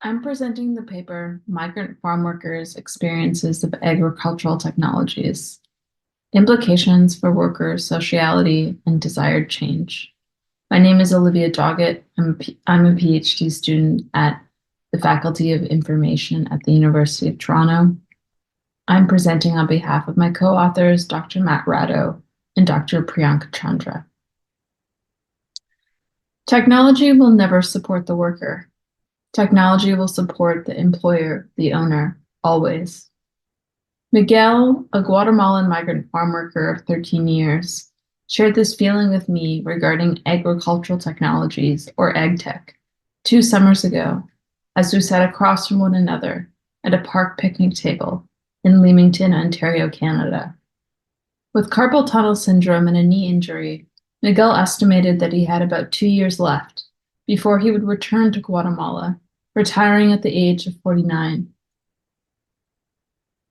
I'm presenting the paper, Migrant Farmworkers' Experiences of Agricultural Technologies, Implications for Workers' Sociality and Desired Change. My name is Olivia Doggett. I'm a PhD student at the Faculty of Information at the University of Toronto. I'm presenting on behalf of my co-authors, Dr. Matt Ratto and Dr. Priyank Chandra. Technology will never support the worker. Technology will support the employer, the owner, always. Miguel, a Guatemalan migrant farm worker of 13 years, shared this feeling with me regarding agricultural technologies, or agtech, 2 summers ago, as we sat across from one another at a park picnic table in Leamington, Ontario, Canada. With carpal tunnel syndrome and a knee injury, Miguel estimated that he had about 2 years left before he would return to Guatemala, retiring at the age of 49.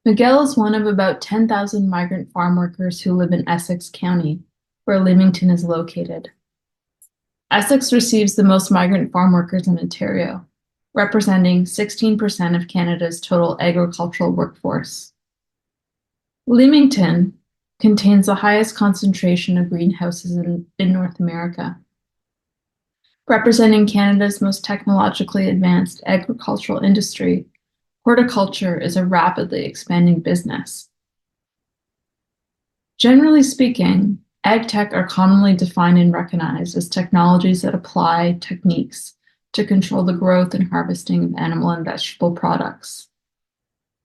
Miguel is one of about 10,000 migrant farm workers who live in Essex County, where Leamington is located. Essex receives the most migrant farm workers in Ontario, representing 16% of Canada's total agricultural workforce. Leamington contains the highest concentration of greenhouses in North America, representing Canada's most technologically advanced agricultural industry. Horticulture is a rapidly expanding business. Generally speaking, agtech are commonly defined and recognized as technologies that apply techniques to control the growth and harvesting of animal and vegetable products.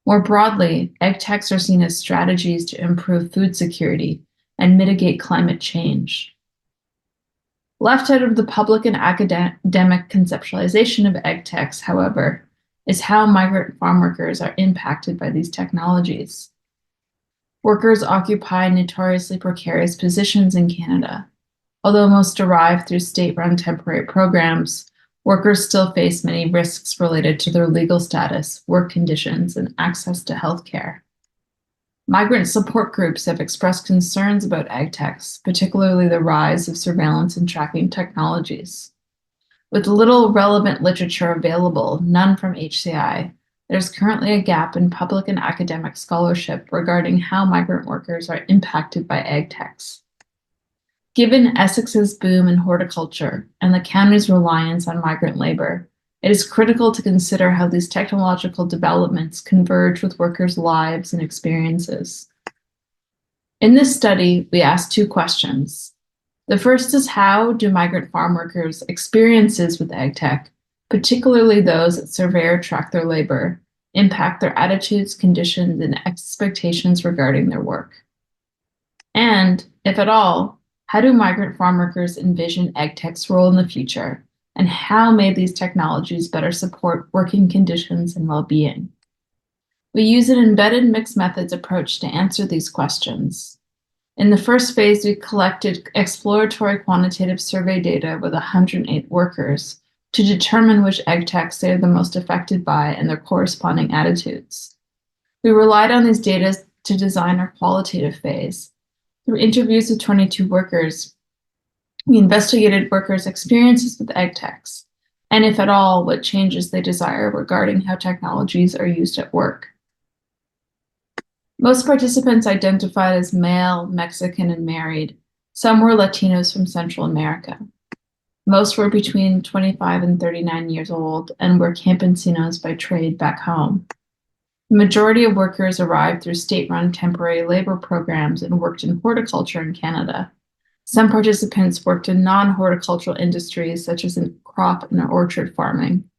More broadly, agtechs are seen as strategies to improve food security and mitigate climate change. Left out of the public and academic conceptualization of agtechs, however, is how migrant farm workers are impacted by these technologies. Workers occupy notoriously precarious positions in Canada. Although most derive through state-run temporary programs, workers still face many risks related to their legal status, work conditions, and access to healthcare. Migrant support groups have expressed concerns about agtechs, particularly the rise of surveillance and tracking technologies. With little relevant literature available, none from HCI, there's currently a gap in public and academic scholarship regarding how migrant workers are impacted by agtechs. Given Essex's boom in horticulture and the county's reliance on migrant labor, it is critical to consider how these technological developments converge with workers' lives and experiences. In this study, we asked 2 questions. The first is, how do migrant farm workers' experiences with agtech, particularly those that survey or track their labor, impact their attitudes, conditions, and expectations regarding their work? And, if at all, how do migrant farm workers envision agtech's role in the future, and how may these technologies better support working conditions and well-being? We use an embedded mixed methods approach to answer these questions. In the first phase, we collected exploratory quantitative survey data with 108 workers to determine which agtechs they are the most affected by and their corresponding attitudes. We relied on these data to design our qualitative phase. Through interviews with 22 workers, we investigated workers' experiences with agtechs, and if at all, what changes they desire regarding how technologies are used at work. Most participants identified as male, Mexican, and married. Some were Latinos from Central America. Most were between 25 and 39 years old and were campesinos by trade back home. The majority of workers arrived through state-run temporary labor programs and worked in horticulture in Canada. Some participants worked in non-horticultural industries such as in crop and orchard farming.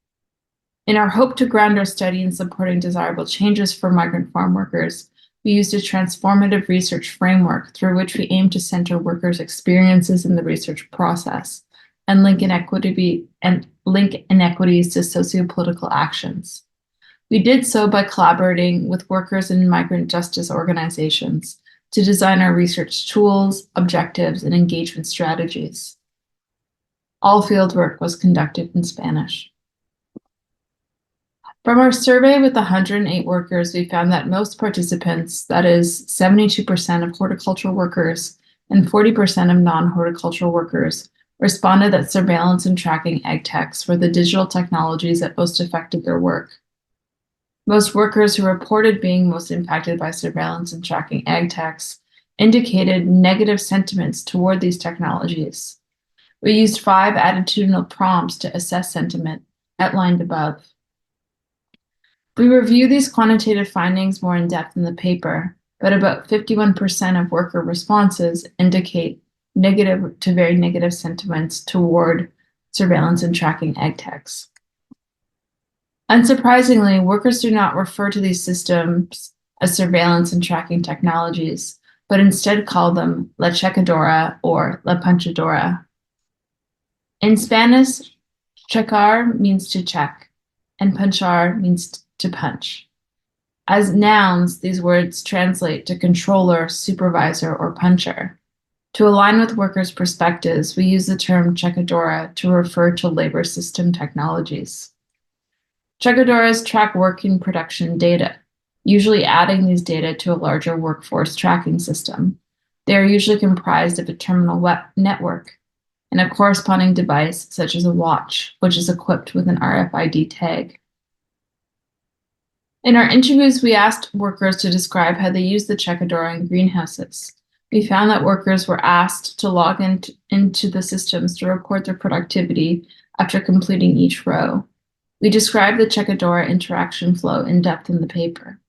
In our hope to ground our study in supporting desirable changes for migrant farm workers, we used a transformative research framework through which we aim to center workers' experiences in the research process and link inequities to sociopolitical actions. We did so by collaborating with workers in migrant justice organizations to design our research tools, objectives, and engagement strategies. All fieldwork was conducted in Spanish. From our survey with 108 workers, we found that most participants, that is 72% of horticultural workers and 40% of non-horticultural workers, responded that surveillance and tracking agtechs were the digital technologies that most affected their work. Most workers who reported being most impacted by surveillance and tracking agtechs indicated negative sentiments toward these technologies. We used 5 attitudinal prompts to assess sentiment, outlined above. We review these quantitative findings more in depth in the paper, but about 51% of worker responses indicate negative to very negative sentiments toward surveillance and tracking agtechs. Unsurprisingly, workers do not refer to these systems as surveillance and tracking technologies, but instead call them la chequeadora or la punchadora. In Spanish, checar means to check, and punchar means to punch. As nouns, these words translate to controller, supervisor, or puncher. To align with workers' perspectives, we use the term chequeadora to refer to labor system technologies. Chequeadoras track working production data, usually adding these data to a larger workforce tracking system. They are usually comprised of a terminal network and a corresponding device such as a watch, which is equipped with an RFID tag. In our interviews, we asked workers to describe how they use the chequeadora in greenhouses. We found that workers were asked to log into the systems to report their productivity after completing each row. We describe the chequeadora interaction flow in depth in the paper.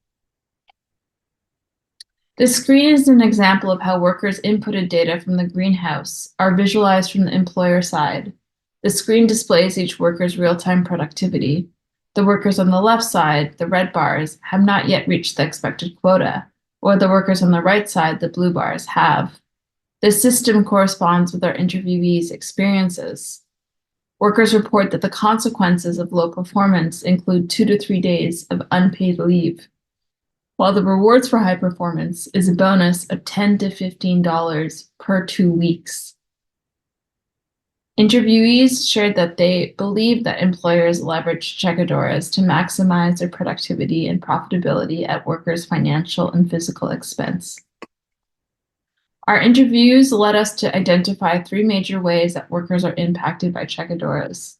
This screen is an example of how workers' inputted data from the greenhouse are visualized from the employer side. The screen displays each worker's real-time productivity. The workers on the left side, the red bars, have not yet reached the expected quota, while the workers on the right side, the blue bars, have. This system corresponds with our interviewees' experiences. Workers report that the consequences of low performance include 2 to 3 days of unpaid leave, while the rewards for high performance is a bonus of $10 to $15 per 2 weeks. Interviewees shared that they believe that employers leverage chequeadoras to maximize their productivity and profitability at workers' financial and physical expense. Our interviews led us to identify 3 major ways that workers are impacted by chequeadoras.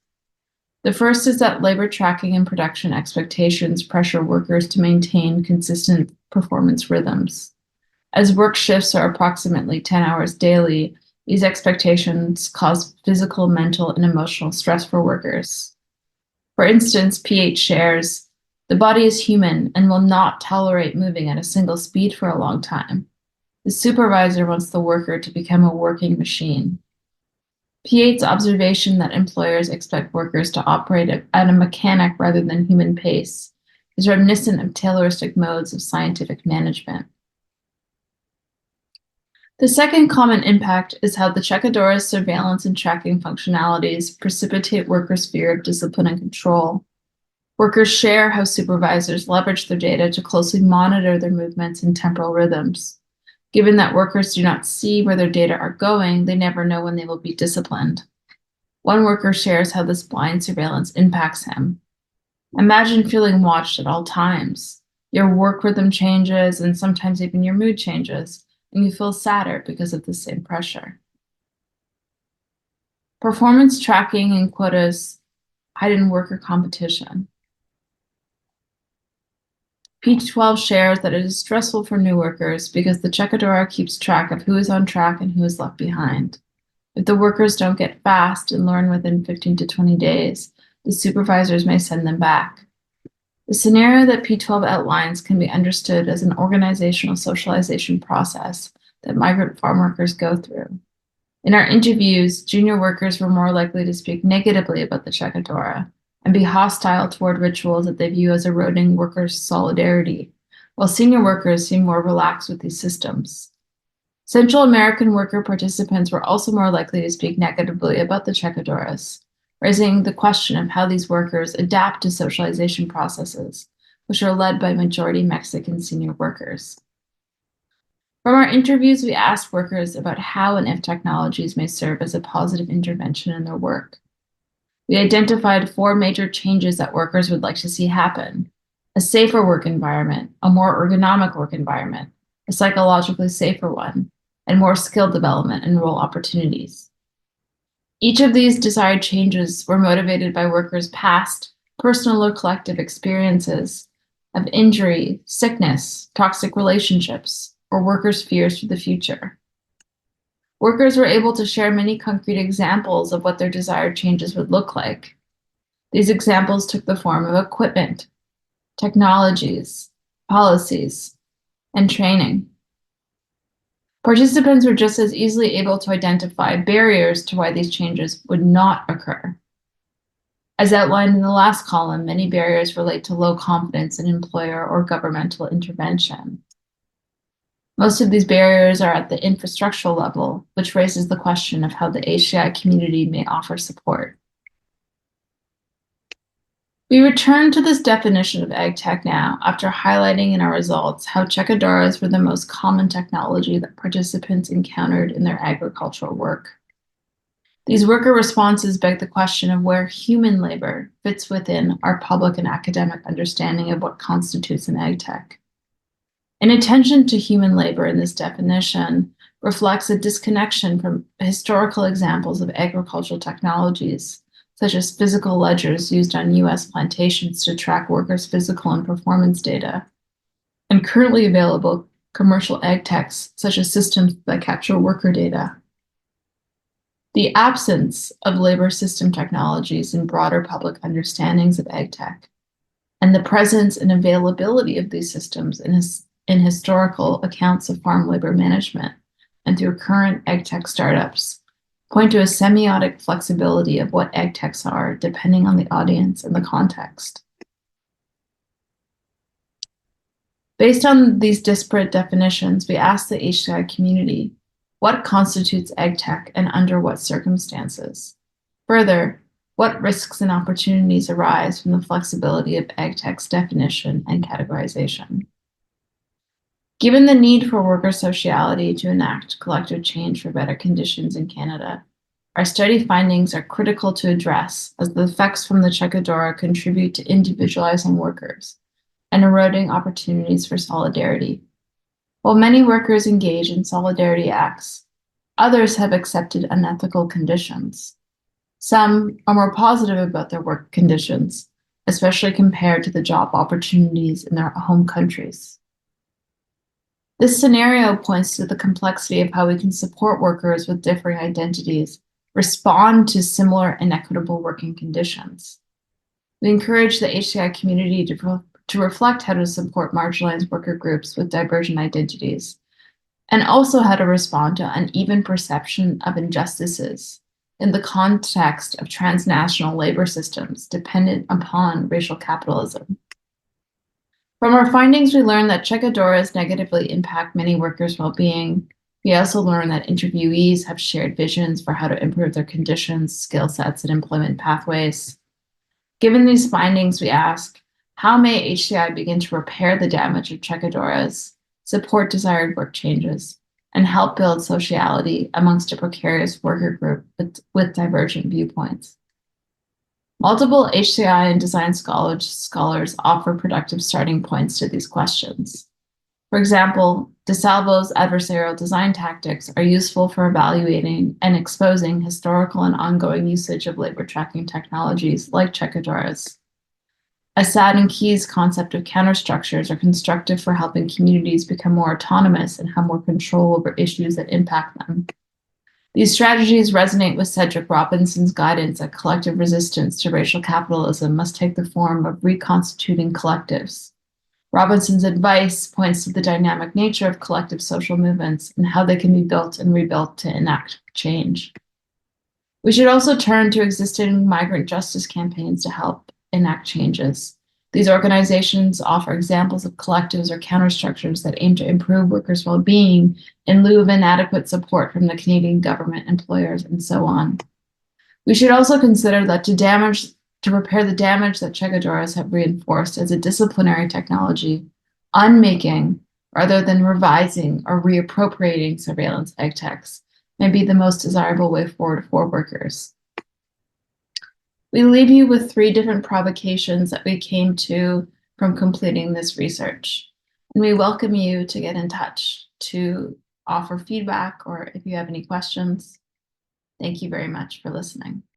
The first is that labor tracking and production expectations pressure workers to maintain consistent performance rhythms. As work shifts are approximately 10 hours daily, these expectations cause physical, mental, and emotional stress for workers. For instance, PH shares, "The body is human and will not tolerate moving at a single speed for a long time. The supervisor wants the worker to become a working machine." PH's observation that employers expect workers to operate at a mechanic rather than human pace is reminiscent of Tayloristic modes of scientific management. The second common impact is how the chequeadora's surveillance and tracking functionalities precipitate workers' fear of discipline and control. Workers share how supervisors leverage their data to closely monitor their movements and temporal rhythms. Given that workers do not see where their data are going, they never know when they will be disciplined. One worker shares how this blind surveillance impacts him. Imagine feeling watched at all times. Your work rhythm changes, and sometimes even your mood changes, and you feel sadder because of the same pressure. Performance tracking and quotas heighten worker competition. P12 shares that it is stressful for new workers because the chequeadora keeps track of who is on track and who is left behind. If the workers don't get fast and learn within 15 to 20 days, the supervisors may send them back. The scenario that P12 outlines can be understood as an organizational socialization process that migrant farm workers go through. In our interviews, junior workers were more likely to speak negatively about the chequeadora and be hostile toward rituals that they view as eroding workers' solidarity, while senior workers seem more relaxed with these systems. Central American worker participants were also more likely to speak negatively about the chequeadoras, raising the question of how these workers adapt to socialization processes, which are led by majority Mexican senior workers. From our interviews, we asked workers about how and if technologies may serve as a positive intervention in their work. We identified 4 major changes that workers would like to see happen: a safer work environment, a more ergonomic work environment, a psychologically safer one, and more skill development and role opportunities. Each of these desired changes were motivated by workers' past, personal or collective experiences of injury, sickness, toxic relationships, or workers' fears for the future. Workers were able to share many concrete examples of what their desired changes would look like. These examples took the form of equipment, technologies, policies, and training. Participants were just as easily able to identify barriers to why these changes would not occur. As outlined in the last column, many barriers relate to low confidence in employer or governmental intervention. Most of these barriers are at the infrastructural level, which raises the question of how the HCI community may offer support. We return to this definition of agtech now after highlighting in our results how chequeadoras were the most common technology that participants encountered in their agricultural work. These worker responses beg the question of where human labor fits within our public and academic understanding of what constitutes an agtech. Inattention to human labor in this definition reflects a disconnection from historical examples of agricultural technologies, such as physical ledgers used on US plantations to track workers' physical and performance data, and currently available commercial agtechs, such as systems that capture worker data. The absence of labor system technologies and broader public understandings of agtech, and the presence and availability of these systems in historical accounts of farm labor management and through current agtech startups, point to a semiotic flexibility of what agtechs are, depending on the audience and the context. Based on these disparate definitions, we asked the HCI community, what constitutes agtech and under what circumstances? Further, what risks and opportunities arise from the flexibility of agtech's definition and categorization? Given the need for worker sociality to enact collective change for better conditions in Canada, our study findings are critical to address as the effects from the chequeadora contribute to individualizing workers and eroding opportunities for solidarity. While many workers engage in solidarity acts, others have accepted unethical conditions. Some are more positive about their work conditions, especially compared to the job opportunities in their home countries. This scenario points to the complexity of how we can support workers with differing identities respond to similar inequitable working conditions. We encourage the HCI community to reflect how to support marginalized worker groups with divergent identities, and also how to respond to uneven perception of injustices in the context of transnational labor systems dependent upon racial capitalism. From our findings, we learned that chequeadoras negatively impact many workers' well-being. We also learned that interviewees have shared visions for how to improve their conditions, skill sets, and employment pathways. Given these findings, we ask, how may HCI begin to repair the damage of chequeadoras, support desired work changes, and help build sociality amongst a precarious worker group with divergent viewpoints? Multiple HCI and design scholars offer productive starting points to these questions. For example, DeSalvo's adversarial design tactics are useful for evaluating and exposing historical and ongoing usage of labor tracking technologies like chequeadoras. Assad and Key's concept of counterstructures are constructive for helping communities become more autonomous and have more control over issues that impact them. These strategies resonate with Cedric Robinson's guidance that collective resistance to racial capitalism must take the form of reconstituting collectives. Robinson's advice points to the dynamic nature of collective social movements and how they can be built and rebuilt to enact change. We should also turn to existing migrant justice campaigns to help enact changes. These organizations offer examples of collectives or counterstructures that aim to improve workers' well-being in lieu of inadequate support from the Canadian government, employers, and so on. We should also consider that to repair the damage that chequeadoras have reinforced as a disciplinary technology, unmaking rather than revising or reappropriating surveillance agtechs may be the most desirable way forward for workers. We leave you with 3 different provocations that we came to from completing this research. And we welcome you to get in touch to offer feedback or if you have any questions. Thank you very much for listening.